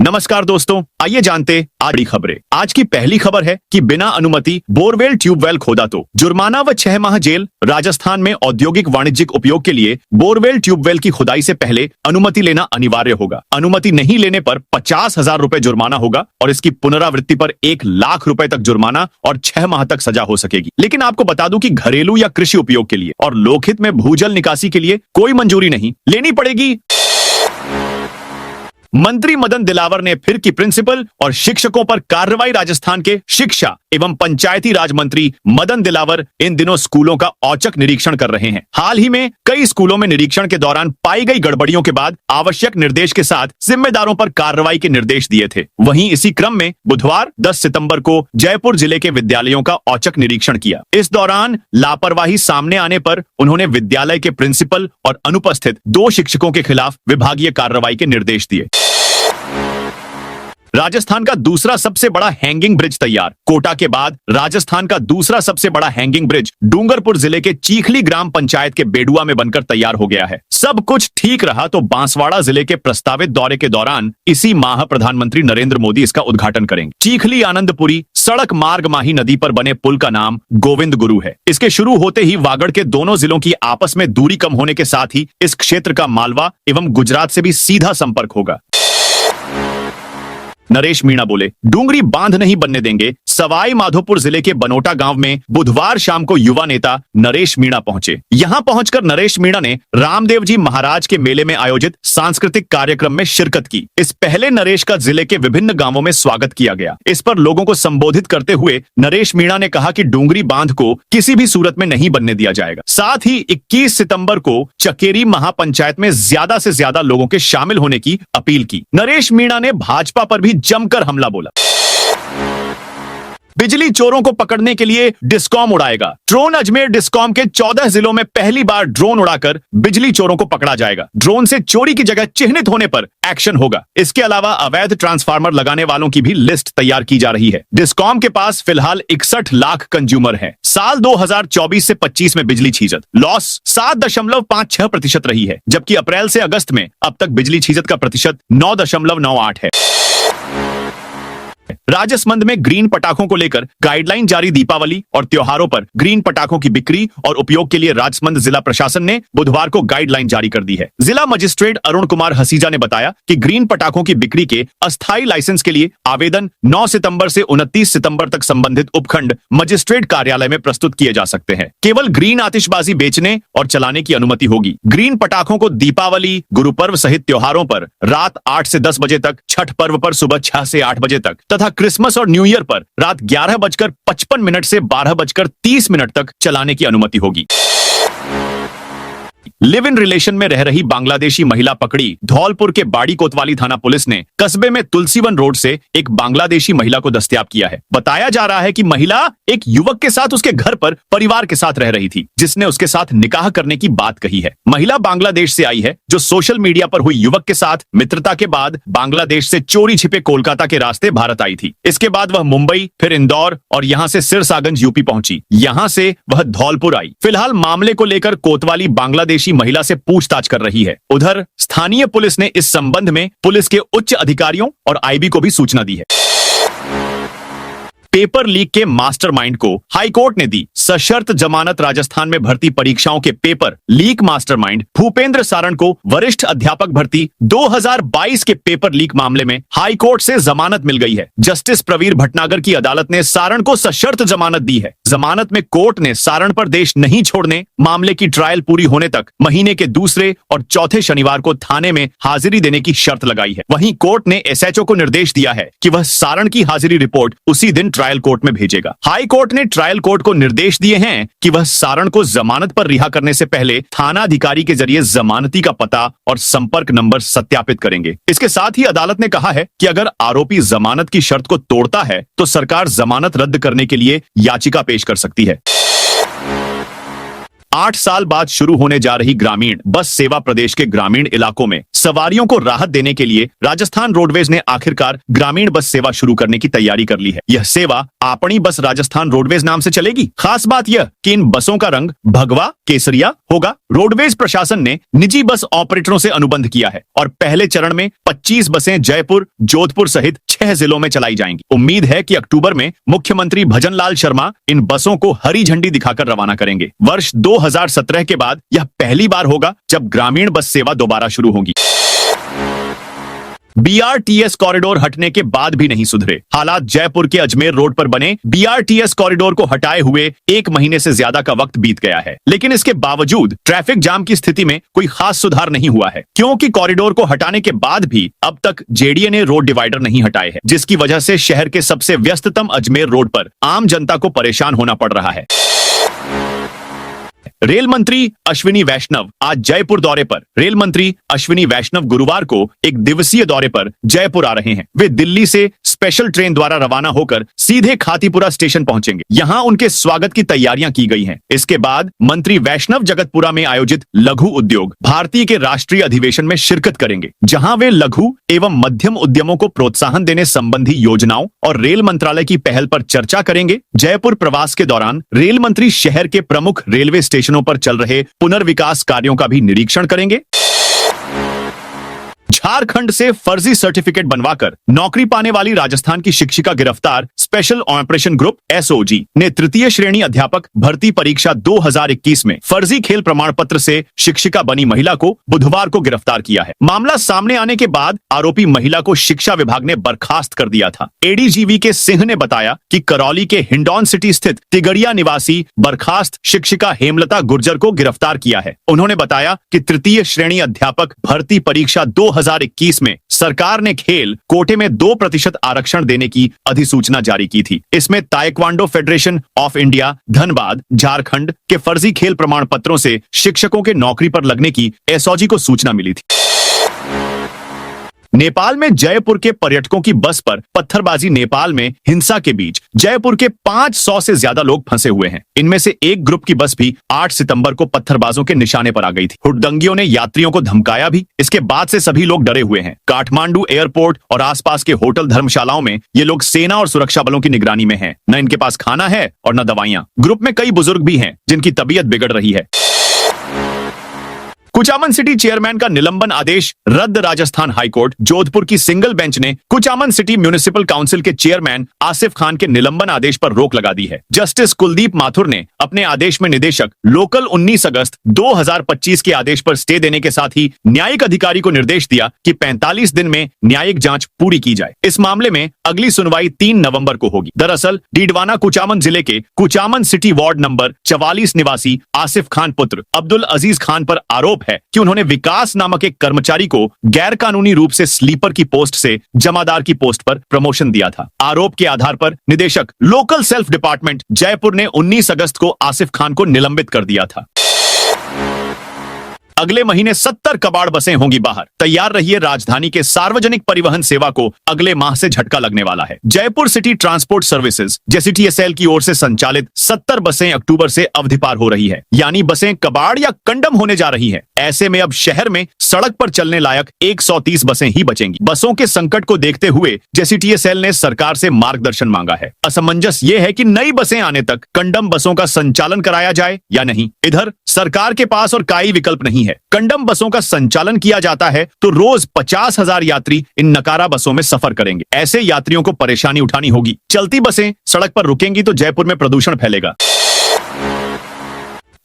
नमस्कार दोस्तों, आइए जानते आज बड़ी खबरें। आज की पहली खबर है कि बिना अनुमति बोरवेल ट्यूबवेल खोदा तो जुर्माना व 6 माह जेल। राजस्थान में औद्योगिक वाणिज्यिक उपयोग के लिए बोरवेल ट्यूबवेल की खुदाई से पहले अनुमति लेना अनिवार्य होगा। अनुमति नहीं लेने पर 50,000 रुपए जुर्माना होगा और इसकी पुनरावृत्ति पर 1 लाख रुपए तक जुर्माना और 6 माह तक सजा हो सकेगी। लेकिन आपको बता दूं कि घरेलू या कृषि उपयोग के लिए और लोकहित में भूजल निकासी के लिए कोई मंजूरी नहीं लेनी पड़ेगी। मंत्री मदन दिलावर ने फिर की प्रिंसिपल और शिक्षकों पर कार्रवाई। राजस्थान के शिक्षा एवं पंचायती राज मंत्री मदन दिलावर इन दिनों स्कूलों का औचक निरीक्षण कर रहे हैं। हाल ही में कई स्कूलों में निरीक्षण के दौरान पाई गई गड़बड़ियों के बाद आवश्यक निर्देश के साथ जिम्मेदारों पर कार्रवाई के निर्देश दिए थे। वहीं इसी क्रम में बुधवार 10 सितंबर को जयपुर जिले के विद्यालयों का औचक निरीक्षण किया। इस दौरान लापरवाही सामने आने पर उन्होंने विद्यालय के प्रिंसिपल और अनुपस्थित 2 शिक्षकों के खिलाफ विभागीय कार्रवाई के निर्देश दिए। राजस्थान का दूसरा सबसे बड़ा हैंगिंग ब्रिज तैयार। कोटा के बाद राजस्थान का दूसरा सबसे बड़ा हैंगिंग ब्रिज डूंगरपुर जिले के चीखली ग्राम पंचायत के बेडुआ में बनकर तैयार हो गया है। सब कुछ ठीक रहा तो बांसवाड़ा जिले के प्रस्तावित दौरे के दौरान इसी माह प्रधानमंत्री नरेंद्र मोदी इसका उद्घाटन करेंगे। चीखली आनंदपुरी सड़क मार्ग माही नदी पर बने पुल का नाम गोविंद गुरु है। इसके शुरू होते ही वागड़ के दोनों जिलों की आपस में दूरी कम होने के साथ ही इस क्षेत्र का मालवा एवं गुजरात से भी सीधा संपर्क होगा। नरेश मीणा बोले, डूंगरी बांध नहीं बनने देंगे। सवाई माधोपुर जिले के बनोटा गांव में बुधवार शाम को युवा नेता नरेश मीणा पहुंचे। यहां पहुंचकर नरेश मीणा ने रामदेव जी महाराज के मेले में आयोजित सांस्कृतिक कार्यक्रम में शिरकत की। इस पहले नरेश का जिले के विभिन्न गांवों में स्वागत किया गया। इस पर लोगों को संबोधित करते हुए नरेश मीणा ने कहा कि डूंगरी बांध को किसी भी सूरत में नहीं बनने दिया जाएगा। साथ ही 21 सितंबर को चकेरी महापंचायत में ज्यादा से ज्यादा लोगों के शामिल होने की अपील की। नरेश मीणा ने भाजपा पर भी जमकर हमला बोला। बिजली चोरों को पकड़ने के लिए डिस्कॉम उड़ाएगा ड्रोन। अजमेर डिस्कॉम के 14 जिलों में पहली बार ड्रोन उड़ाकर बिजली चोरों को पकड़ा जाएगा। ड्रोन से चोरी की जगह चिन्हित होने पर एक्शन होगा। इसके अलावा अवैध ट्रांसफार्मर लगाने वालों की भी लिस्ट तैयार की जा रही है। डिस्कॉम के पास फिलहाल 61 लाख कंज्यूमर हैं। साल 2024 से 25 में बिजली छीजत लॉस 7.56% रही है, जबकि अप्रैल से अगस्त में अब तक बिजली छीजत का प्रतिशत 9.98 है। राजसमंद में ग्रीन पटाखों को लेकर गाइडलाइन जारी। दीपावली और त्योहारों पर ग्रीन पटाखों की बिक्री और उपयोग के लिए राजसमंद जिला प्रशासन ने बुधवार को गाइडलाइन जारी कर दी है। जिला मजिस्ट्रेट अरुण कुमार हसीजा ने बताया कि ग्रीन पटाखों की बिक्री के अस्थायी लाइसेंस के लिए आवेदन 9 सितंबर से 29 सितंबर तक संबंधित उपखंड मजिस्ट्रेट कार्यालय में प्रस्तुत किए जा सकते हैं। केवल ग्रीन आतिशबाजी बेचने और चलाने की अनुमति होगी। ग्रीन पटाखों को दीपावली, गुरु पर्व सहित त्योहारों पर रात 8 से 10 बजे तक, छठ पर्व पर सुबह 6 से 8 बजे तक तथा क्रिसमस और न्यू ईयर पर रात 11:55 से 12:30 तक चलाने की अनुमति होगी। लिव इन रिलेशन में रह रही बांग्लादेशी महिला पकड़ी। धौलपुर के बाड़ी कोतवाली थाना पुलिस ने कस्बे में तुलसीवन रोड से एक बांग्लादेशी महिला को दस्तयाब किया है। बताया जा रहा है कि महिला एक युवक के साथ उसके घर पर परिवार के साथ रह रही थी, जिसने उसके साथ निकाह करने की बात कही है। महिला बांग्लादेश से आई है, जो सोशल मीडिया पर हुई युवक के साथ मित्रता के बाद बांग्लादेश से चोरी छिपे कोलकाता के रास्ते भारत आई थी। इसके बाद वह मुंबई, फिर इंदौर और यहां से सिरसागंज यूपी पहुंची। यहां से वह धौलपुर आई। फिलहाल मामले को लेकर कोतवाली बांग्लादेशी महिला से पूछताछ कर रही है। उधर स्थानीय पुलिस ने इस संबंध में पुलिस के उच्च अधिकारियों और आईबी को भी सूचना दी है। पेपर लीक के मास्टरमाइंड को हाईकोर्ट ने दी सशर्त जमानत। राजस्थान में भर्ती परीक्षाओं के paper leak mastermind Bhupendra Saran को वरिष्ठ अध्यापक भर्ती 2022 के पेपर लीक मामले में हाईकोर्ट से जमानत मिल गई है। जस्टिस प्रवीर भटनागर की अदालत ने सारण को सशर्त जमानत दी है। जमानत में कोर्ट ने सारण पर देश नहीं छोड़ने, मामले की ट्रायल पूरी होने तक महीने के दूसरे और चौथे शनिवार को थाने में हाजिरी देने की शर्त लगाई है। वहीं कोर्ट ने एसएचओ को निर्देश दिया है कि वह सारण की हाजिरी रिपोर्ट उसी दिन ट्रायल कोर्ट में भेजेगा। हाई कोर्ट ने ट्रायल कोर्ट को निर्देश दिए हैं कि वह सारण को जमानत पर रिहा करने से पहले थाना अधिकारी के जरिए जमानती का पता और संपर्क नंबर सत्यापित करेंगे। इसके साथ ही अदालत ने कहा है कि अगर आरोपी जमानत की शर्त को तोड़ता है तो सरकार जमानत रद्द करने के लिए याचिका पेश कर सकती है। 8 साल बाद शुरू होने जा रही ग्रामीण बस सेवा प्रदेश के ग्रामीण इलाकों में सवारियों को राहत देने के लिए राजस्थान रोडवेज ने आखिरकार ग्रामीण बस सेवा शुरू करने की तैयारी कर ली है। यह सेवा आपनी बस राजस्थान रोडवेज नाम से चलेगी। खास बात यह कि इन बसों का रंग भगवा केसरिया होगा। रोडवेज प्रशासन ने निजी बस ऑपरेटरों से अनुबंध किया है और पहले चरण में 25 बसें जयपुर, जोधपुर सहित 6 जिलों में चलाई जाएंगी। उम्मीद है कि अक्टूबर में मुख्यमंत्री भजनलाल शर्मा इन बसों को हरी झंडी दिखाकर रवाना करेंगे। वर्ष 2017 के बाद यह पहली बार होगा जब ग्रामीण बस सेवा दोबारा शुरू होगी। बीआरटीएस कॉरिडोर हटने के बाद भी नहीं सुधरे हालात। जयपुर के अजमेर रोड पर बने बीआरटीएस कॉरिडोर को हटाए हुए 1 महीने से ज्यादा का वक्त बीत गया है, लेकिन इसके बावजूद ट्रैफिक जाम की स्थिति में कोई खास सुधार नहीं हुआ है, क्योंकि कॉरिडोर को हटाने के बाद भी अब तक जेडीए ने रोड डिवाइडर नहीं हटाए हैं, जिसकी वजह से शहर के सबसे व्यस्ततम अजमेर रोड पर आम जनता को परेशान होना पड़ रहा है। रेल मंत्री अश्विनी वैष्णव आज जयपुर दौरे पर। रेल मंत्री अश्विनी वैष्णव गुरुवार को एक दिवसीय दौरे पर जयपुर आ रहे हैं। वे दिल्ली से स्पेशल ट्रेन द्वारा रवाना होकर सीधे खातीपुरा स्टेशन पहुंचेंगे। यहां उनके स्वागत की तैयारियां की गई हैं। इसके बाद मंत्री वैष्णव जगतपुरा में आयोजित लघु उद्योग भारती के राष्ट्रीय अधिवेशन में शिरकत करेंगे, जहां वे लघु एवं मध्यम उद्यमों को प्रोत्साहन देने संबंधी योजनाओं और रेल मंत्रालय की पहल पर चर्चा करेंगे। जयपुर प्रवास के दौरान रेल मंत्री शहर के प्रमुख रेलवे स्टेशनों पर चल रहे पुनर्विकास कार्यों का भी निरीक्षण करेंगे। झारखंड से फर्जी सर्टिफिकेट बनवाकर नौकरी पाने वाली राजस्थान की शिक्षिका गिरफ्तार। स्पेशल ऑपरेशन ग्रुप एसओजी ने तृतीय श्रेणी अध्यापक भर्ती परीक्षा 2021 में फर्जी खेल प्रमाण पत्र से शिक्षिका बनी महिला को बुधवार को गिरफ्तार किया है। मामला सामने आने के बाद आरोपी महिला को शिक्षा विभाग ने बर्खास्त कर दिया था। एडीजीवी के सिंह ने बताया कि करौली के हिंडौन सिटी स्थित तिगड़िया निवासी बर्खास्त शिक्षिका हेमलता गुर्जर को गिरफ्तार किया है। उन्होंने बताया कि तृतीय श्रेणी अध्यापक भर्ती परीक्षा 2021 में सरकार ने खेल कोटे में 2% आरक्षण देने की अधिसूचना जारी की थी। इसमें taekwondo federation of India Dhanbad Jharkhand के फर्जी खेल प्रमाण पत्रों से शिक्षकों के नौकरी पर लगने की एसओजी को सूचना मिली थी। नेपाल में जयपुर के पर्यटकों की बस पर पत्थरबाजी। नेपाल में हिंसा के बीच जयपुर के 500 से ज्यादा लोग फंसे हुए हैं। इनमें से एक ग्रुप की बस भी 8 सितंबर को पत्थरबाजों के निशाने पर आ गई थी। हुड़दंगियों ने यात्रियों को धमकाया भी। इसके बाद से सभी लोग डरे हुए हैं। काठमांडू एयरपोर्ट और आसपास के होटल धर्मशालाओं में ये लोग सेना और सुरक्षा बलों की निगरानी में हैं। न इनके पास खाना है और न दवाइयां। ग्रुप में कई बुजुर्ग भी हैं जिनकी तबीयत बिगड़ रही है। कुचामन सिटी चेयरमैन का निलंबन आदेश रद्द। राजस्थान हाईकोर्ट जोधपुर की सिंगल बेंच ने कुचामन सिटी म्युनिसिपल काउंसिल के चेयरमैन आसिफ खान के निलंबन आदेश पर रोक लगा दी है। जस्टिस कुलदीप माथुर ने अपने आदेश में निदेशक लोकल 19 अगस्त 2025 के आदेश पर स्टे देने के साथ ही न्यायिक अधिकारी को निर्देश दिया कि 45 दिन में न्यायिक जांच पूरी की जाए। इस मामले में अगली सुनवाई 3 नवंबर को होगी। दरअसल डीडवाना कुचामन जिले के कुचामन सिटी वार्ड नंबर 44 निवासी आसिफ खान पुत्र अब्दुल अजीज खान पर आरोप है कि उन्होंने विकास नामक एक कर्मचारी को गैर कानूनी रूप से स्लीपर की पोस्ट से जमादार की पोस्ट पर प्रमोशन दिया था। आरोप के आधार पर निदेशक लोकल सेल्फ डिपार्टमेंट जयपुर ने 19 अगस्त को आसिफ खान को निलंबित कर दिया था। अगले महीने 70 कबाड़ बसें होंगी बाहर। तैयार रहिए, राजधानी के सार्वजनिक परिवहन सेवा को अगले माह से झटका लगने वाला है। Jaipur city transport services JCTSL की ओर से संचालित 70 बसें अक्टूबर से अवधि पार हो रही है, यानी बसें कबाड़ या कंडम होने जा रही हैं। ऐसे में अब शहर में सड़क पर चलने लायक 130 बसें ही बचेंगी। बसों के संकट को देखते हुए जेसीटीएसएल ने सरकार से मार्गदर्शन मांगा है। असमंजस ये है कि नई बसें आने तक कंडम बसों का संचालन कराया जाए या नहीं। इधर सरकार के पास और कोई विकल्प नहीं है। कंडम बसों का संचालन किया जाता है तो रोज 50,000 यात्री इन नकारा बसों में सफर करेंगे। ऐसे यात्रियों को परेशानी उठानी होगी। चलती बसें सड़क पर रुकेंगी तो जयपुर में प्रदूषण फैलेगा।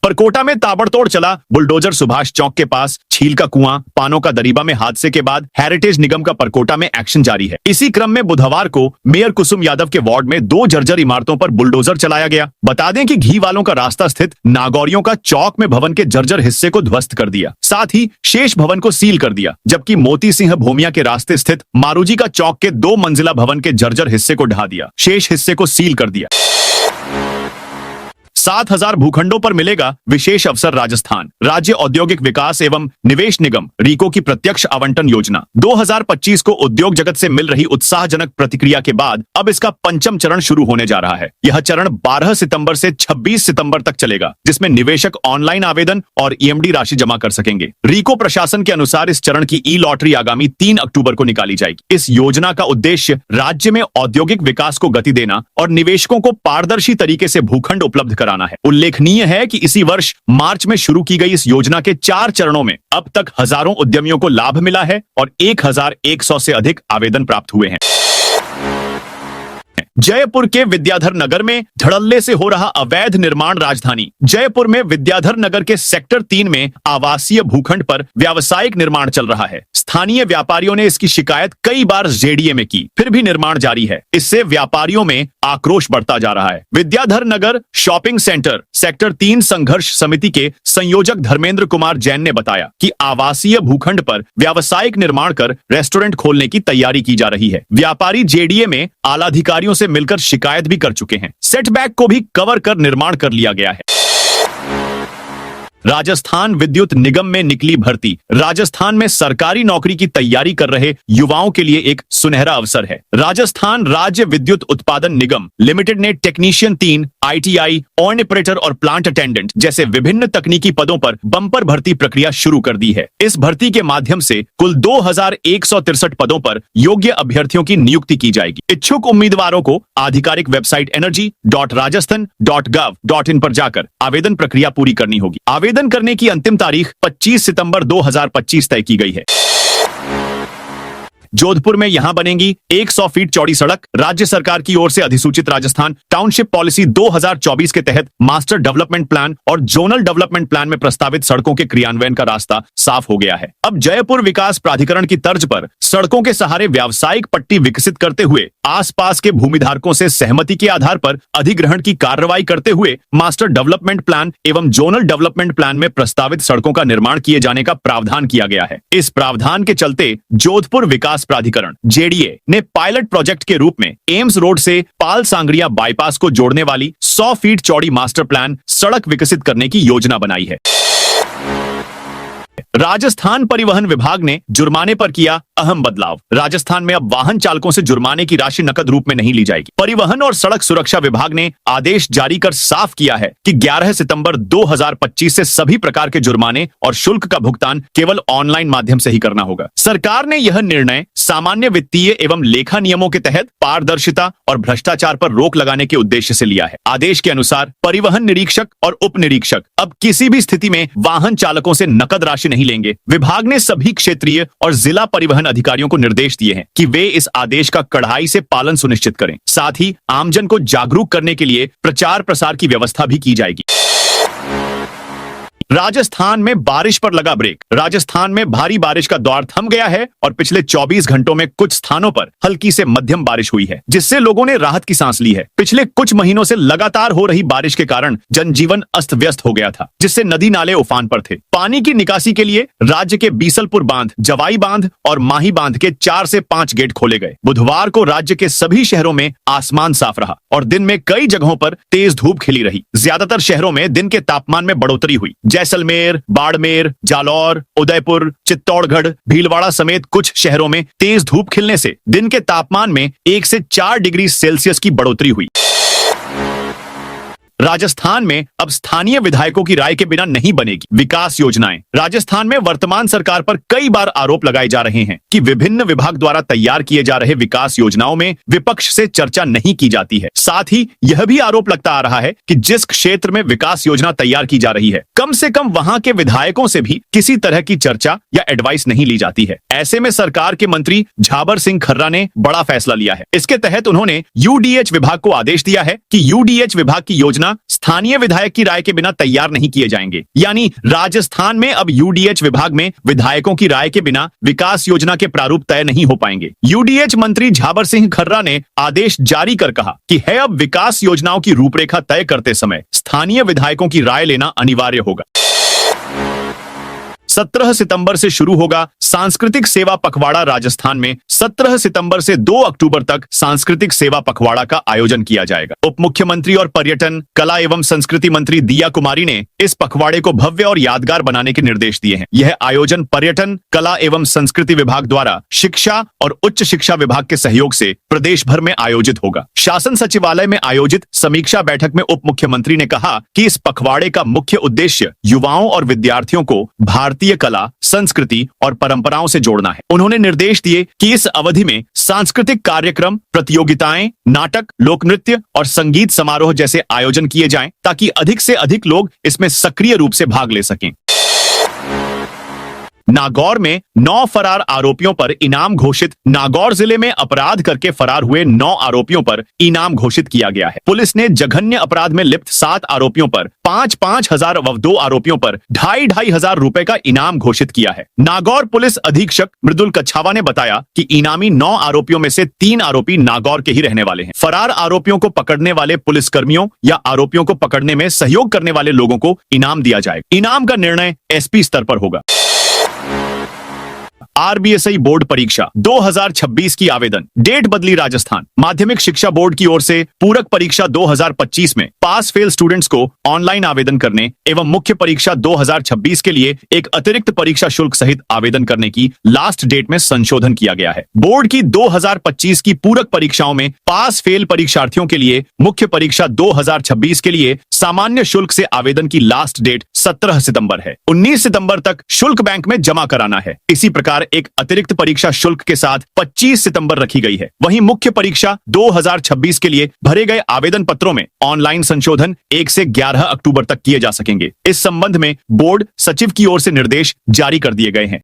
परकोटा में ताबड़तोड़ चला बुलडोजर। सुभाष चौक के पास छील का कुआं पानों का दरीबा में हादसे के बाद हेरिटेज निगम का परकोटा में एक्शन जारी है। इसी क्रम में बुधवार को मेयर कुसुम यादव के वार्ड में 2 जर्जर इमारतों पर बुलडोजर चलाया गया। बता दें कि घी वालों का रास्ता स्थित नागौरियों का चौक में भवन के जर्जर हिस्से को ध्वस्त कर दिया, साथ ही शेष भवन को सील कर दिया, जबकि मोती सिंह भूमिया के रास्ते स्थित मारूजी का चौक के 2 मंजिला भवन के जर्जर हिस्से को ढहा दिया, शेष हिस्से को सील कर दिया। 7,000 भूखंडों पर मिलेगा विशेष अवसर राजस्थान। राज्य औद्योगिक विकास एवं निवेश निगम रीको की प्रत्यक्ष आवंटन योजना 2025 को उद्योग जगत से मिल रही उत्साहजनक प्रतिक्रिया के बाद अब इसका पंचम चरण शुरू होने जा रहा है। यह चरण 12 सितंबर से 26 सितंबर तक चलेगा, जिसमें निवेशक ऑनलाइन आवेदन और ईएमडी राशि जमा कर सकेंगे। रीको प्रशासन के अनुसार इस चरण की ई लॉटरी आगामी 3 अक्टूबर को निकाली जाएगी। इस योजना का उद्देश्य राज्य में औद्योगिक विकास को गति देना और निवेशकों को पारदर्शी तरीके से भूखंड उपलब्ध कराना है। उल्लेखनीय है कि इसी वर्ष मार्च में शुरू की गई इस योजना के 4 चरणों में अब तक हजारों उद्यमियों को लाभ मिला है और 1,100 से अधिक आवेदन प्राप्त हुए हैं। जयपुर के विद्याधर नगर में धड़ल्ले से हो रहा अवैध निर्माण। राजधानी जयपुर में विद्याधर नगर के सेक्टर 3 में आवासीय भूखंड पर व्यावसायिक निर्माण चल रहा है। स्थानीय व्यापारियों ने इसकी शिकायत कई बार जेडीए में की, फिर भी निर्माण जारी है। इससे व्यापारियों में आक्रोश बढ़ता जा रहा है। Vidyadhar Nagar shopping centre sector 3 संघर्ष समिति के संयोजक धर्मेंद्र कुमार जैन ने बताया कि आवासीय भूखंड पर व्यावसायिक निर्माण कर रेस्टोरेंट खोलने की तैयारी की जा रही है। व्यापारी जेडीए में आलाधिकारियों से मिलकर शिकायत भी कर चुके हैं। सेटबैक को भी कवर कर निर्माण कर लिया गया है। राजस्थान विद्युत निगम में निकली भर्ती। राजस्थान में सरकारी नौकरी की तैयारी कर रहे युवाओं के लिए एक सुनहरा अवसर है। राजस्थान राज्य विद्युत उत्पादन निगम लिमिटेड ने टेक्नीशियन 3, आईटीआई, ऑन ऑपरेटर और प्लांट अटेंडेंट जैसे विभिन्न तकनीकी पदों पर बंपर भर्ती प्रक्रिया शुरू कर दी है। इस भर्ती के माध्यम से कुल 2,163 पदों पर योग्य अभ्यर्थियों की नियुक्ति की जाएगी। इच्छुक उम्मीदवारों को आधिकारिक वेबसाइट energy.rajasthan.gov.in पर जाकर आवेदन प्रक्रिया पूरी करनी होगी। आवेदन करने की अंतिम तारीख 25 सितंबर 2025 तय की गई है। जोधपुर में यहां बनेगी 100 फीट चौड़ी सड़क। राज्य सरकार की ओर से अधिसूचित राजस्थान टाउनशिप पॉलिसी 2024 के तहत मास्टर डेवलपमेंट प्लान और जोनल डेवलपमेंट प्लान में प्रस्तावित सड़कों के क्रियान्वयन का रास्ता साफ हो गया है। अब जयपुर विकास प्राधिकरण की तर्ज पर सड़कों के सहारे व्यावसायिक पट्टी विकसित करते हुए आसपास के भूमिधारकों से सहमति के आधार पर अधिग्रहण की कार्रवाई करते हुए मास्टर डेवलपमेंट प्लान एवं जोनल डेवलपमेंट प्लान में प्रस्तावित सड़कों का निर्माण किए जाने का प्रावधान किया गया है। इस प्रावधान के चलते जोधपुर विकास प्राधिकरण जेडीए ने पायलट प्रोजेक्ट के रूप में एम्स रोड से पाल सांगरिया बाईपास को जोड़ने वाली 100 फीट चौड़ी मास्टर प्लान सड़क विकसित करने की योजना बनाई है। राजस्थान परिवहन विभाग ने जुर्माने पर किया अहम बदलाव। राजस्थान में अब वाहन चालकों से जुर्माने की राशि नकद रूप में नहीं ली जाएगी। परिवहन और सड़क सुरक्षा विभाग ने आदेश जारी कर साफ किया है कि 11 सितंबर 2025 से सभी प्रकार के जुर्माने और शुल्क का भुगतान केवल ऑनलाइन माध्यम से ही करना होगा। सरकार ने यह निर्णय सामान्य वित्तीय एवं लेखा नियमों के तहत पारदर्शिता और भ्रष्टाचार पर रोक लगाने के उद्देश्य से लिया है। आदेश के अनुसार परिवहन निरीक्षक और उप निरीक्षक अब किसी भी स्थिति में वाहन चालकों से नकद राशि नहीं लेंगे। विभाग ने सभी क्षेत्रीय और जिला परिवहन अधिकारियों को निर्देश दिए हैं कि वे इस आदेश का कड़ाई से पालन सुनिश्चित करें। साथ ही आमजन को जागरूक करने के लिए प्रचार प्रसार की व्यवस्था भी की जाएगी। राजस्थान में बारिश पर लगा ब्रेक। राजस्थान में भारी बारिश का दौर थम गया है और पिछले 24 घंटों में कुछ स्थानों पर हल्की से मध्यम बारिश हुई है, जिससे लोगों ने राहत की सांस ली है। पिछले कुछ महीनों से लगातार हो रही बारिश के कारण जनजीवन अस्त व्यस्त हो गया था, जिससे नदी नाले उफान पर थे। पानी की निकासी के लिए राज्य के बीसलपुर बांध, जवाई बांध और माही बांध के 4 से 5 गेट खोले गए। बुधवार को राज्य के सभी शहरों में आसमान साफ रहा और दिन में कई जगहों पर तेज धूप खिली रही। ज्यादातर शहरों में दिन के तापमान में बढ़ोतरी हुई। जैसलमेर, बाड़मेर, जालौर, उदयपुर, चित्तौड़गढ़, भीलवाड़ा समेत कुछ शहरों में तेज धूप खिलने से दिन के तापमान में 1 से 4 डिग्री सेल्सियस की बढ़ोतरी हुई। राजस्थान में अब स्थानीय विधायकों की राय के बिना नहीं बनेगी विकास योजनाएं। राजस्थान में वर्तमान सरकार पर कई बार आरोप लगाए जा रहे हैं कि विभिन्न विभाग द्वारा तैयार किए जा रहे विकास योजनाओं में विपक्ष से चर्चा नहीं की जाती है। साथ ही यह भी आरोप लगता आ रहा है कि जिस क्षेत्र में विकास योजना तैयार की जा रही है, कम से कम वहां के विधायकों से भी किसी तरह की चर्चा या एडवाइस नहीं ली जाती है। ऐसे में सरकार के मंत्री झाबर सिंह खर्रा ने बड़ा फैसला लिया है। इसके तहत उन्होंने यूडीएच विभाग को आदेश दिया है कि यूडीएच विभाग की योजना स्थानीय विधायक की राय के बिना तैयार नहीं किए जाएंगे। यानी राजस्थान में अब यूडीएच विभाग में विधायकों की राय के बिना विकास योजना के प्रारूप तय नहीं हो पाएंगे। यूडीएच मंत्री झाबर सिंह खर्रा ने आदेश जारी कर कहा कि है अब विकास योजनाओं की रूपरेखा तय करते समय स्थानीय विधायकों की राय लेना अनिवार्य होगा। 17 सितंबर से शुरू होगा सांस्कृतिक सेवा पखवाड़ा। राजस्थान में 17 सितंबर से 2 अक्टूबर तक सांस्कृतिक सेवा पखवाड़ा का आयोजन किया जाएगा। उप मुख्यमंत्री और पर्यटन, कला एवं संस्कृति मंत्री दिया कुमारी ने इस पखवाड़े को भव्य और यादगार बनाने के निर्देश दिए हैं। यह आयोजन पर्यटन, कला एवं संस्कृति विभाग द्वारा शिक्षा और उच्च शिक्षा विभाग के सहयोग से प्रदेश भर में आयोजित होगा। शासन सचिवालय में आयोजित समीक्षा बैठक में उप मुख्यमंत्री ने कहा कि इस पखवाड़े का मुख्य उद्देश्य युवाओं और विद्यार्थियों को भारतीय कला, संस्कृति और परंपराओं से जोड़ना है। उन्होंने निर्देश दिए कि इस अवधि में सांस्कृतिक कार्यक्रम, प्रतियोगिताएं, नाटक, लोक नृत्य और संगीत समारोह जैसे आयोजन किए जाएं ताकि अधिक से अधिक लोग इसमें सक्रिय रूप से भाग ले सकें। नागौर में 9 फरार आरोपियों पर इनाम घोषित। नागौर जिले में अपराध करके फरार हुए 9 आरोपियों पर इनाम घोषित किया गया है। पुलिस ने जघन्य अपराध में लिप्त 7 आरोपियों पर 5-5 हजार व 2 आरोपियों पर 2,500 हजार रुपए का इनाम घोषित किया है। नागौर पुलिस अधीक्षक मृदुल कच्छावा ने बताया कि इनामी 9 आरोपियों में से 3 आरोपी नागौर के ही रहने वाले हैं। फरार आरोपियों को पकड़ने वाले पुलिसकर्मियों या आरोपियों को पकड़ने में सहयोग करने वाले लोगों को इनाम दिया जाएगा। इनाम का निर्णय एसपी स्तर पर होगा। आरबीएसई बोर्ड परीक्षा 2026 की आवेदन डेट बदली। राजस्थान माध्यमिक शिक्षा बोर्ड की ओर से पूरक परीक्षा 2025 में पास फेल स्टूडेंट्स को ऑनलाइन आवेदन करने एवं मुख्य परीक्षा 2026 के लिए एक अतिरिक्त परीक्षा शुल्क सहित आवेदन करने की लास्ट डेट में संशोधन किया गया है। बोर्ड की 2025 की पूरक परीक्षाओं में पास फेल परीक्षार्थियों के लिए मुख्य परीक्षा 2026 के लिए सामान्य शुल्क से आवेदन की लास्ट डेट 17 सितंबर है। 19 सितंबर तक शुल्क बैंक में जमा कराना है। इसी प्रकार एक अतिरिक्त परीक्षा शुल्क के साथ 25 सितंबर रखी गई है। वहीं मुख्य परीक्षा 2026 के लिए भरे गए आवेदन पत्रों में ऑनलाइन संशोधन 1 से 11 अक्टूबर तक किए जा सकेंगे। इस संबंध में बोर्ड सचिव की ओर से निर्देश जारी कर दिए गए हैं।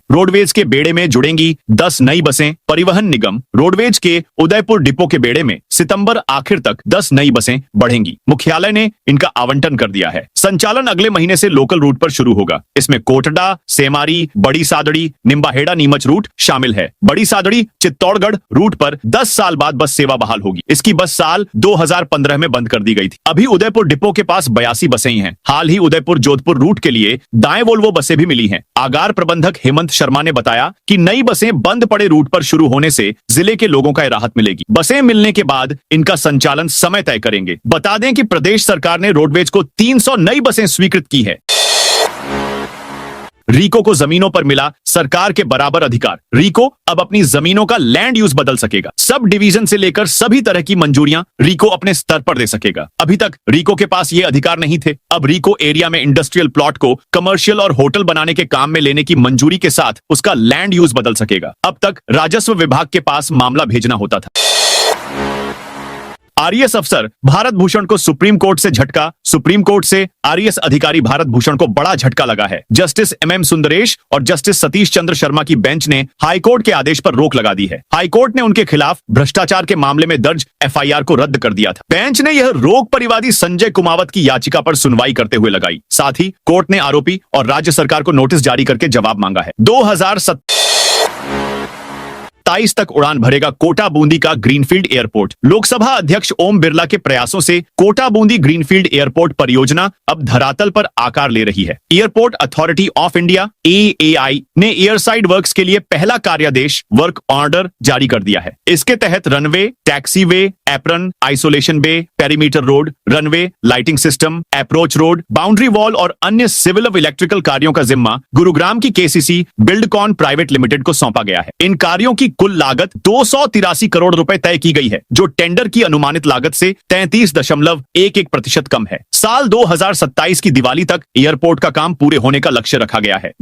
रोडवेज के बेड़े में जुड़ेंगी 10 नई बसें। परिवहन निगम रोडवेज के उदयपुर डिपो के बेड़े में सितंबर आखिर तक 10 नई बसें बढ़ेंगी। मुख्यालय ने इनका आवंटन कर दिया है। संचालन अगले महीने से लोकल रूट पर शुरू होगा। इसमें कोटड़ा, सेमारी, बड़ी सादड़ी, निम्बाहेड़ा, नीमच रूट शामिल है। बड़ी सादड़ी चित्तौड़गढ़ रूट पर 10 साल बाद बस सेवा बहाल होगी। इसकी बस साल 2015 में बंद कर दी गई थी। अभी उदयपुर डिपो के पास 82 बसें ही हैं। हाल ही उदयपुर जोधपुर रूट के लिए दाएं वोल्वो बसें भी मिली हैं। आगार प्रबंधक हेमंत शर्मा ने बताया कि नई बसें बंद पड़े रूट पर शुरू होने से जिले के लोगों का राहत मिलेगी। बसें मिलने के बाद इनका संचालन समय तय करेंगे। बता दें कि प्रदेश सरकार ने रोडवेज को 300 नई बसें स्वीकृत की है। रीको को जमीनों पर मिला सरकार के बराबर अधिकार। रीको अब अपनी जमीनों का लैंड यूज बदल सकेगा। सब डिवीजन से लेकर सभी तरह की मंजूरियां रीको अपने स्तर पर दे सकेगा। अभी तक रीको के पास ये अधिकार नहीं थे। अब रीको एरिया में इंडस्ट्रियल प्लॉट को कमर्शियल और होटल बनाने के काम में लेने की मंजूरी के साथ उसका लैंड यूज बदल सकेगा। अब तक राजस्व विभाग के पास मामला भेजना होता था। आरएएस अफसर भारत भूषण को सुप्रीम कोर्ट से झटका। सुप्रीम कोर्ट से आरएएस अधिकारी भारत भूषण को बड़ा झटका लगा है। जस्टिस एमएम सुंदरेश और जस्टिस सतीश चंद्र शर्मा की बेंच ने हाईकोर्ट के आदेश पर रोक लगा दी है। हाईकोर्ट ने उनके खिलाफ भ्रष्टाचार के मामले में दर्ज एफआईआर को रद्द कर दिया था। बेंच ने यह रोक परिवादी संजय कुमावत की याचिका पर सुनवाई करते हुए लगाई। साथ ही कोर्ट ने आरोपी और राज्य सरकार को नोटिस जारी करके जवाब मांगा है। 2027 तक उड़ान भरेगा कोटा बूंदी का ग्रीनफील्ड एयरपोर्ट। लोकसभा अध्यक्ष ओम बिरला के प्रयासों से कोटा बूंदी ग्रीनफील्ड एयरपोर्ट परियोजना अब धरातल पर आकार ले रही है। Airport authority of India AAI ने एयरसाइड वर्क्स के लिए पहला कार्यादेश वर्क ऑर्डर जारी कर दिया है। इसके तहत runway, taxiway, apron, isolation bay, perimeter road, runway, lighting system, approach road, boundary wall और अन्य सिविल और इलेक्ट्रिकल कार्यों का जिम्मा गुरुग्राम की केसीसी बिल्डकॉन प्राइवेट लिमिटेड को सौंपा गया है। इन कार्यों की कुल लागत 283 करोड़ रुपए तय की गई है, जो टेंडर की अनुमानित लागत से 33.11% कम है। साल 2027 की दिवाली तक एयरपोर्ट का काम पूरे होने का लक्ष्य रखा गया है।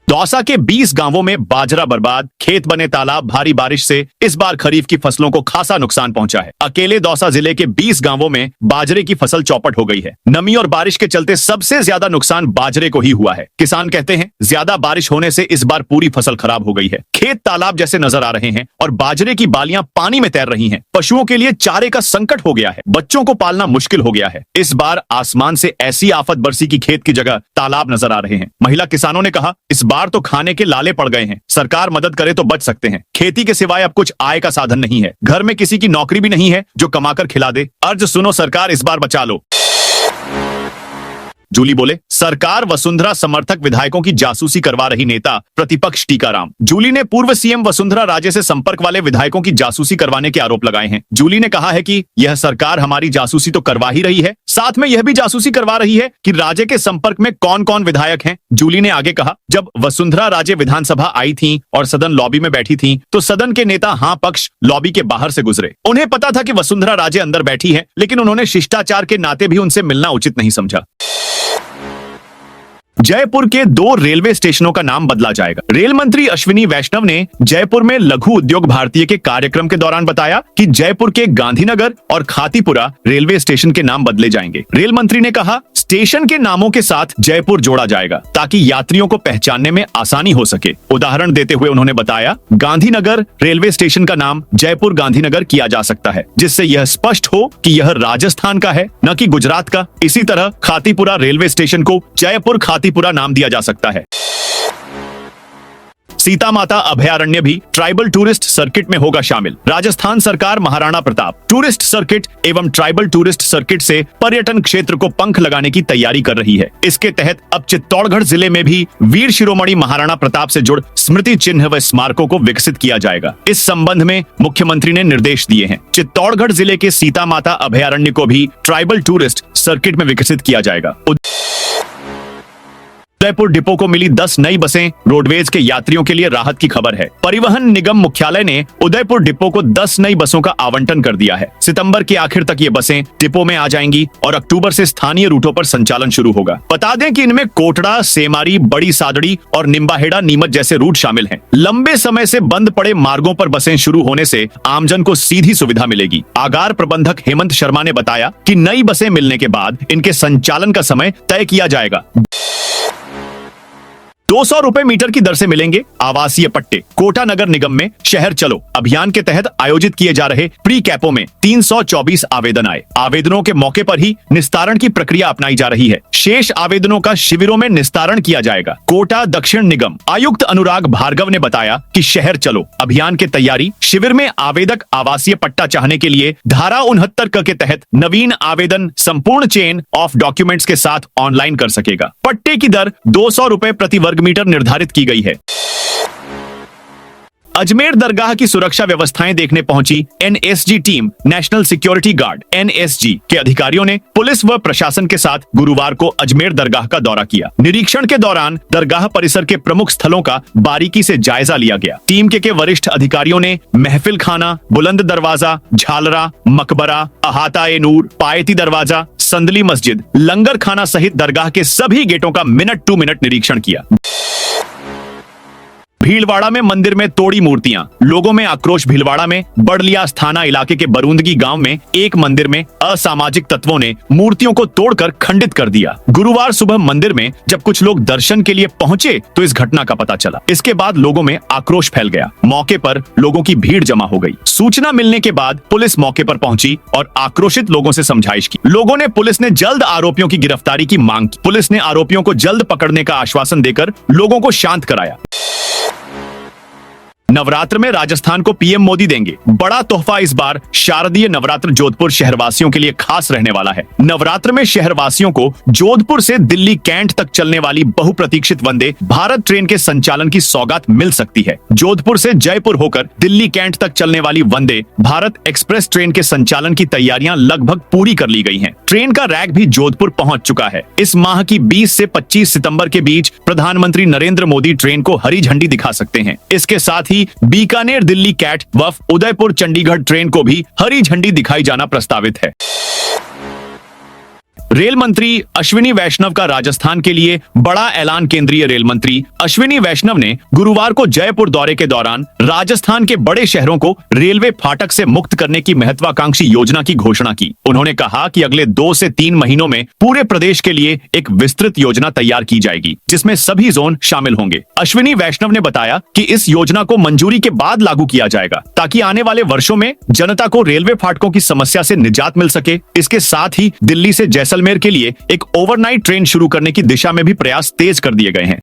दौसा के 20 गांवों में बाजरा बर्बाद, खेत बने तालाब। भारी बारिश से इस बार खरीफ की फसलों को खासा नुकसान पहुंचा है। अकेले दौसा जिले के 20 गांवों में बाजरे की फसल चौपट हो गई है। नमी और बारिश के चलते सबसे ज्यादा नुकसान बाजरे को ही हुआ है। किसान कहते हैं ज्यादा बारिश होने से इस बार पूरी फसल खराब हो गई है। खेत तालाब जैसे नजर आ रहे हैं और बाजरे की बालियां पानी में तैर रही हैं। पशुओं के लिए चारे का संकट हो गया है। बच्चों को पालना मुश्किल हो गया है। इस बार आसमान से ऐसी आफत बरसी की खेत की जगह तालाब नजर आ रहे हैं। महिला किसानों ने कहा, इस बार तो खाने के लाले पड़ गए हैं। सरकार मदद करे तो बच सकते हैं। खेती के सिवाय अब कुछ आय का साधन नहीं है। घर में किसी की नौकरी भी नहीं है जो कमाकर खिला दे। अर्ज सुनो सरकार, इस बार बचा लो। जूली बोले, सरकार वसुंधरा समर्थक विधायकों की जासूसी करवा रही, नेता प्रतिपक्ष टीकाराम। जूली ने पूर्व सीएम वसुंधरा राजे से संपर्क वाले विधायकों की जासूसी करवाने के आरोप लगाए हैं। जूली ने कहा है कि यह सरकार हमारी जासूसी तो करवा ही रही है, साथ में यह भी जासूसी करवा रही है कि राजे के संपर्क में कौन कौन विधायक हैं। जूली ने आगे कहा, जब वसुंधरा राजे विधानसभा आई थीं और सदन लॉबी में बैठी थीं, तो सदन के नेता हाँ पक्ष लॉबी के बाहर से गुजरे। उन्हें पता था कि वसुंधरा राजे अंदर बैठी है, लेकिन उन्होंने शिष्टाचार के नाते भी उनसे मिलना उचित नहीं समझा। जयपुर के 2 रेलवे स्टेशनों का नाम बदला जाएगा। रेल मंत्री अश्विनी वैष्णव ने जयपुर में लघु उद्योग भारतीय के कार्यक्रम के दौरान बताया कि जयपुर के गांधीनगर और खातीपुरा रेलवे स्टेशन के नाम बदले जाएंगे। रेल मंत्री ने कहा, स्टेशन के नामों के साथ जयपुर जोड़ा जाएगा ताकि यात्रियों को पहचानने में आसानी हो सके। उदाहरण देते हुए उन्होंने बताया, गांधीनगर रेलवे स्टेशन का नाम जयपुर गांधीनगर किया जा सकता है, जिससे यह स्पष्ट हो कि यह राजस्थान का है, न कि गुजरात का। इसी तरह खातीपुरा रेलवे स्टेशन को जयपुर खातीपुरा नाम दिया जा सकता है। सीता माता अभयारण्य भी ट्राइबल टूरिस्ट सर्किट में होगा शामिल। राजस्थान सरकार महाराणा प्रताप टूरिस्ट सर्किट एवं ट्राइबल टूरिस्ट सर्किट से पर्यटन क्षेत्र को पंख लगाने की तैयारी कर रही है। इसके तहत अब चित्तौड़गढ़ जिले में भी वीर शिरोमणि महाराणा प्रताप से जुड़ स्मृति चिन्ह व स्मारकों को विकसित किया जाएगा। इस संबंध में मुख्यमंत्री ने निर्देश दिए हैं। चित्तौड़गढ़ जिले के सीता माता अभयारण्य को भी ट्राइबल टूरिस्ट सर्किट में विकसित किया जाएगा। उदयपुर डिपो को मिली 10 नई बसें, रोडवेज के यात्रियों के लिए राहत की खबर है। परिवहन निगम मुख्यालय ने उदयपुर डिपो को 10 नई बसों का आवंटन कर दिया है। सितंबर के आखिर तक ये बसें डिपो में आ जाएंगी और अक्टूबर से स्थानीय रूटों पर संचालन शुरू होगा। बता दें कि इनमें कोटड़ा, सेमारी, बड़ी सादड़ी और निम्बाहेड़ा, नीमच जैसे रूट शामिल हैं। लंबे समय से बंद पड़े मार्गों पर बसें शुरू होने से आमजन को सीधी सुविधा मिलेगी। आगार प्रबंधक हेमंत शर्मा ने बताया कि नई बसें मिलने के बाद इनके संचालन का समय तय किया जाएगा। 200 रुपए मीटर की दर से मिलेंगे आवासीय पट्टे। कोटा नगर निगम में शहर चलो अभियान के तहत आयोजित किए जा रहे प्री कैपो में 324 आवेदन आए। आवेदनों के मौके पर ही निस्तारण की प्रक्रिया अपनाई जा रही है। शेष आवेदनों का शिविरों में निस्तारण किया जाएगा। कोटा दक्षिण निगम आयुक्त अनुराग भार्गव ने बताया कि शहर चलो अभियान की तैयारी शिविर में आवेदक आवासीय पट्टा चाहने के लिए धारा 69 के तहत नवीन आवेदन संपूर्ण चेन ऑफ डॉक्यूमेंट्स के साथ ऑनलाइन कर सकेगा। पट्टे की दर 200 रुपए प्रति वर्ग मीटर निर्धारित की गई है। अजमेर दरगाह की सुरक्षा व्यवस्थाएं देखने पहुंची NSG team, national security guard NSG के अधिकारियों ने पुलिस व प्रशासन के साथ गुरुवार को अजमेर दरगाह का दौरा किया। निरीक्षण के दौरान दरगाह परिसर के प्रमुख स्थलों का बारीकी से जायजा लिया गया। टीम के वरिष्ठ अधिकारियों ने महफिल खाना, बुलंद दरवाजा, झालरा, मकबरा, अहाता-ए-नूर, पायती दरवाजा, संदली मस्जिद, लंगर खाना सहित दरगाह के सभी गेटों का मिनट टू मिनट निरीक्षण किया। भीलवाड़ा में मंदिर में तोड़ी मूर्तियां, लोगों में आक्रोश। भीलवाड़ा में बड़लियास थाना इलाके के बरूंदगी गांव में एक मंदिर में असामाजिक तत्वों ने मूर्तियों को तोड़कर खंडित कर दिया। गुरुवार सुबह मंदिर में जब कुछ लोग दर्शन के लिए पहुंचे तो इस घटना का पता चला। इसके बाद लोगों में आक्रोश फैल गया। मौके पर लोगों की भीड़ जमा हो गई। सूचना मिलने के बाद पुलिस मौके पर पहुंची और आक्रोशित लोगों से समझाइश की। लोगों ने पुलिस ने जल्द आरोपियों की गिरफ्तारी की मांग की। पुलिस ने आरोपियों को जल्द पकड़ने का आश्वासन देकर लोगों को शांत कराया। नवरात्र में राजस्थान को पीएम मोदी देंगे बड़ा तोहफा। इस बार शारदीय नवरात्र जोधपुर शहरवासियों के लिए खास रहने वाला है। नवरात्र में शहरवासियों को जोधपुर से दिल्ली कैंट तक चलने वाली बहुप्रतीक्षित वंदे भारत ट्रेन के संचालन की सौगात मिल सकती है। जोधपुर से जयपुर होकर दिल्ली कैंट तक चलने वाली वंदे भारत एक्सप्रेस ट्रेन के संचालन की तैयारियां लगभग पूरी कर ली गई हैं। ट्रेन का रैक भी जोधपुर पहुंच चुका है। इस माह की 20 से 25 सितंबर के बीच प्रधानमंत्री नरेंद्र मोदी ट्रेन को हरी झंडी दिखा सकते हैं। इसके साथ ही बीकानेर दिल्ली कैट व उदयपुर चंडीगढ़ ट्रेन को भी हरी झंडी दिखाई जाना प्रस्तावित है। रेल मंत्री अश्विनी वैष्णव का राजस्थान के लिए बड़ा ऐलान। केंद्रीय रेल मंत्री अश्विनी वैष्णव ने गुरुवार को जयपुर दौरे के दौरान राजस्थान के बड़े शहरों को रेलवे फाटक से मुक्त करने की महत्वाकांक्षी योजना की घोषणा की। उन्होंने कहा कि अगले 2 से 3 महीनों में पूरे प्रदेश के लिए एक विस्तृत योजना तैयार की जाएगी, जिसमें सभी जोन शामिल होंगे। अश्विनी वैष्णव ने बताया कि इस योजना को मंजूरी के बाद लागू किया जाएगा ताकि आने वाले वर्षों में जनता को रेलवे फाटकों की समस्या से निजात मिल सके। इसके साथ ही दिल्ली से जैसलमेर के लिए एक ओवरनाइट ट्रेन शुरू करने की दिशा में भी प्रयास तेज कर दिए गए हैं।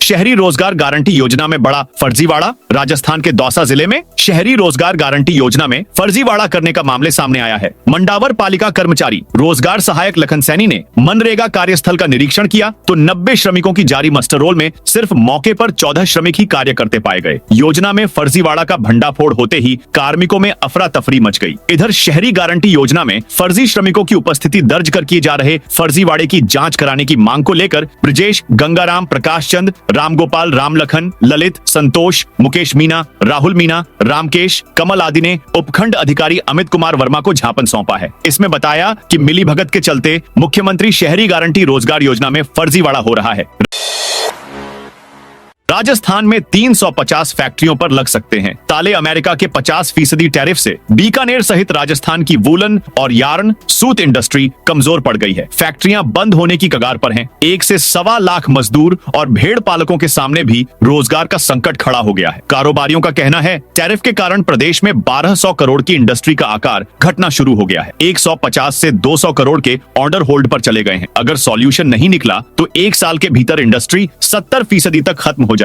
शहरी रोजगार गारंटी योजना में बड़ा फर्जीवाड़ा। राजस्थान के दौसा जिले में शहरी रोजगार गारंटी योजना में फर्जीवाड़ा करने का मामले सामने आया है। मंडावर पालिका कर्मचारी रोजगार सहायक लखन सैनी ने मनरेगा कार्यस्थल का निरीक्षण किया तो 90 श्रमिकों की जारी मस्टर रोल में सिर्फ मौके पर 14 श्रमिक ही कार्य करते पाए गए। योजना में फर्जीवाड़ा का भंडाफोड़ होते ही कार्मिकों में अफरा तफरी मच गई। इधर शहरी गारंटी योजना में फर्जी श्रमिकों की उपस्थिति दर्ज कर किए जा रहे फर्जीवाड़े की जांच कराने की मांग को लेकर ब्रजेश, गंगाराम, प्रकाश चंद, रामगोपाल, रामलखन, ललित, संतोष, मुकेश मीना, राहुल मीना, रामकेश, कमल आदि ने उपखंड अधिकारी अमित कुमार वर्मा को ज्ञापन सौंपा है। इसमें बताया कि मिलीभगत के चलते मुख्यमंत्री शहरी गारंटी रोजगार योजना में फर्जीवाड़ा हो रहा है। राजस्थान में 350 फैक्ट्रियों पर लग सकते हैं ताले। अमेरिका के 50% टैरिफ से बीकानेर सहित राजस्थान की वूलन और यार्न सूत इंडस्ट्री कमजोर पड़ गई है। फैक्ट्रियां बंद होने की कगार पर हैं। 1 से 1.25 लाख मजदूर और भेड़ पालकों के सामने भी रोजगार का संकट खड़ा हो गया है। कारोबारियों का कहना है टैरिफ के कारण प्रदेश में 1200 करोड़ की इंडस्ट्री का आकार घटना शुरू हो गया है। 150 से 200 करोड़ के ऑर्डर होल्ड पर चले गए हैं। अगर सॉल्यूशन नहीं निकला तो 1 साल के भीतर इंडस्ट्री 70% तक खत्म हो जाएगी।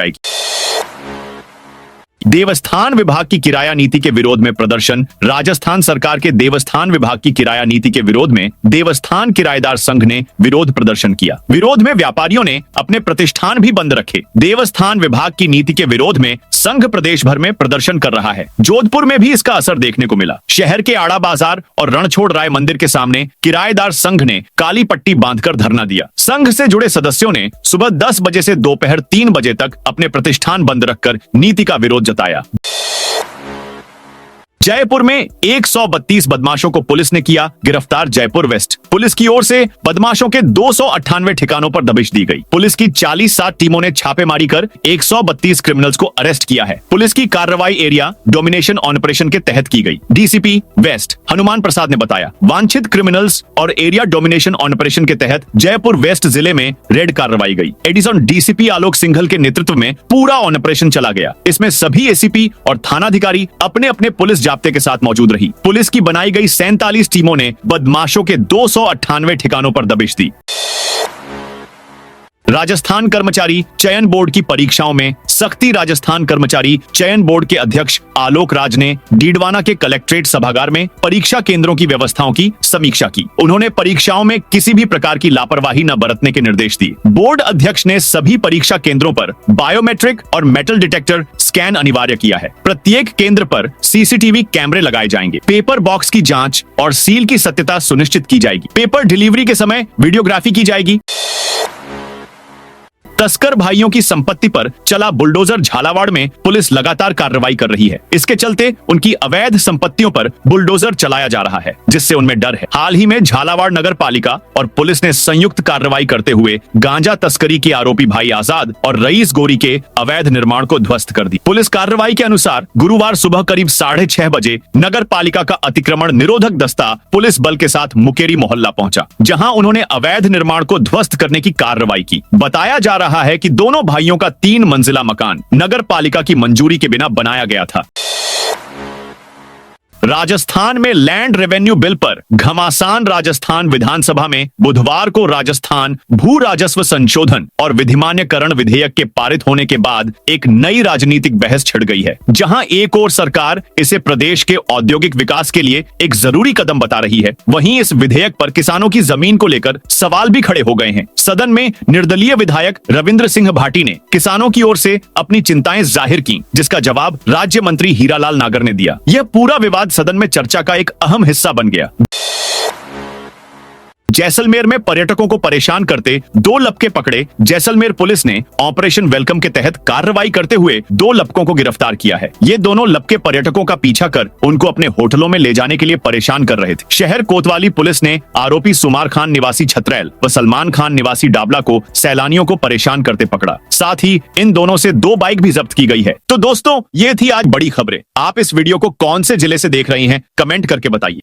देवस्थान विभाग की किराया नीति के विरोध में प्रदर्शन। राजस्थान सरकार के देवस्थान विभाग की किराया नीति के विरोध में देवस्थान किराएदार संघ ने विरोध प्रदर्शन किया। विरोध में व्यापारियों ने अपने प्रतिष्ठान भी बंद रखे। देवस्थान विभाग की नीति के विरोध में संघ प्रदेश भर में प्रदर्शन कर रहा है। जोधपुर में भी इसका असर देखने को मिला। शहर के आड़ा बाजार और रणछोड़ राय मंदिर के सामने किराएदार संघ ने काली पट्टी बांधकर धरना दिया। संघ से जुड़े सदस्यों ने सुबह 10 बजे से दोपहर 3 बजे तक अपने प्रतिष्ठान बंद रखकर नीति का विरोध जताया। जयपुर में 132 बदमाशों को पुलिस ने किया गिरफ्तार। जयपुर वेस्ट पुलिस की ओर से बदमाशों के 298 ठिकानों पर दबिश दी गई। पुलिस की 40-60 टीमों ने छापेमारी कर 132 क्रिमिनल्स को अरेस्ट किया है। पुलिस की कार्रवाई एरिया डोमिनेशन ऑपरेशन के तहत की गई। डीसीपी वेस्ट हनुमान प्रसाद ने बताया वांछित क्रिमिनल्स और एरिया डोमिनेशन ऑपरेशन के तहत जयपुर वेस्ट जिले में रेड कार्रवाई गई। एडिशन डीसीपी आलोक सिंघल के नेतृत्व में पूरा ऑपरेशन चला गया। इसमें सभी एसीपी और थानाधिकारी अपने अपने पुलिस जाब्ते के साथ मौजूद रही। पुलिस की बनाई गई 47 टीमों ने बदमाशों के 298 ठिकानों पर दबिश दी। राजस्थान कर्मचारी चयन बोर्ड की परीक्षाओं में सख्ती। राजस्थान कर्मचारी चयन बोर्ड के अध्यक्ष आलोक राज ने डीडवाना के कलेक्ट्रेट सभागार में परीक्षा केंद्रों की व्यवस्थाओं की समीक्षा की। उन्होंने परीक्षाओं में किसी भी प्रकार की लापरवाही न बरतने के निर्देश दिए। बोर्ड अध्यक्ष ने सभी परीक्षा केंद्रों पर बायोमेट्रिक और मेटल डिटेक्टर स्कैन अनिवार्य किया है। प्रत्येक केंद्र पर सीसीटीवी कैमरे लगाए जाएंगे। पेपर बॉक्स की जांच और सील की सत्यता सुनिश्चित की जाएगी। पेपर डिलीवरी के समय वीडियोग्राफी की जाएगी। तस्कर भाइयों की संपत्ति पर चला बुलडोजर। झालावाड़ में पुलिस लगातार कार्रवाई कर रही है। इसके चलते उनकी अवैध संपत्तियों पर बुलडोजर चलाया जा रहा है, जिससे उनमें डर है। हाल ही में झालावाड़ नगर पालिका और पुलिस ने संयुक्त कार्रवाई करते हुए गांजा तस्करी के आरोपी भाई आजाद और रईस गोरी के अवैध निर्माण को ध्वस्त कर दी। पुलिस कार्रवाई के अनुसार गुरुवार सुबह करीब 6:30 बजे नगर पालिका का अतिक्रमण निरोधक दस्ता पुलिस बल के साथ मुकेरी मोहल्ला पहुंचा, जहां उन्होंने अवैध निर्माण को ध्वस्त करने की कार्रवाई की। बताया जा रहा है कि दोनों भाइयों का 3 मंजिला मकान नगर पालिका की मंजूरी के बिना बनाया गया था। राजस्थान में लैंड रेवेन्यू बिल पर घमासान। राजस्थान विधानसभा में बुधवार को राजस्थान भू राजस्व संशोधन और विधिमान्यकरण विधेयक के पारित होने के बाद एक नई राजनीतिक बहस छिड़ गई है, जहां एक ओर सरकार इसे प्रदेश के औद्योगिक विकास के लिए एक जरूरी कदम बता रही है, वहीं इस विधेयक पर किसानों की जमीन को लेकर सवाल भी खड़े हो गए हैं। सदन में निर्दलीय विधायक रविंद्र सिंह भाटी ने किसानों की ओर से अपनी चिंताएं जाहिर की, जिसका जवाब राज्य मंत्री हीरालाल नागर ने दिया। यह पूरा विवाद सदन में चर्चा का एक अहम हिस्सा बन गया। जैसलमेर में पर्यटकों को परेशान करते 2 लपके पकड़े। जैसलमेर पुलिस ने ऑपरेशन वेलकम के तहत कार्रवाई करते हुए 2 लपकों को गिरफ्तार किया है। ये दोनों लपके पर्यटकों का पीछा कर उनको अपने होटलों में ले जाने के लिए परेशान कर रहे थे। शहर कोतवाली पुलिस ने आरोपी सुमार खान निवासी छतरैल व सलमान खान निवासी डाबला को सैलानियों को परेशान करते पकड़ा। साथ ही इन दोनों से 2 बाइक भी जब्त की गई है। तो दोस्तों, ये थी आज बड़ी खबरें। आप इस वीडियो को कौन से जिले से देख रहे हैं, कमेंट करके बताइए।